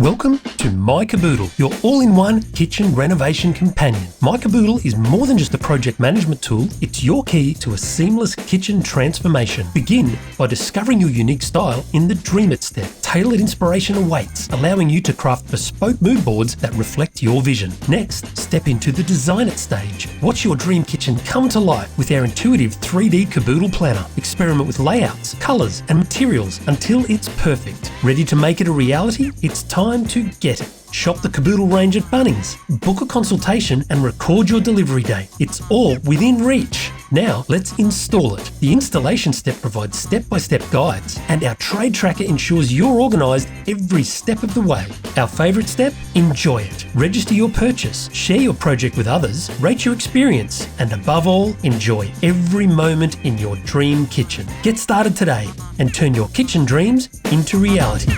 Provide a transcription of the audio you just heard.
Welcome to mykaboodle, your all-in-one kitchen renovation companion. mykaboodle is more than just a project management tool, it's your key to a seamless kitchen transformation. Begin by discovering your unique style in the Dream It step. Tailored inspiration awaits, allowing you to craft bespoke mood boards that reflect your vision. Next, step into the Design It stage. Watch your dream kitchen come to life with our intuitive 3D Kaboodle planner. Experiment with layouts, colors, and materials until it's perfect. Ready to make it a reality? It's time to get it. Shop the Kaboodle range at Bunnings, book a consultation and record your delivery date. It's all within reach. Now let's install it. The installation step provides step-by-step guides, and our trade tracker ensures you're organised every step of the way. Our favourite step? Enjoy it. Register your purchase, share your project with others, rate your experience, and above all, enjoy every moment in your dream kitchen. Get started today and turn your kitchen dreams into reality.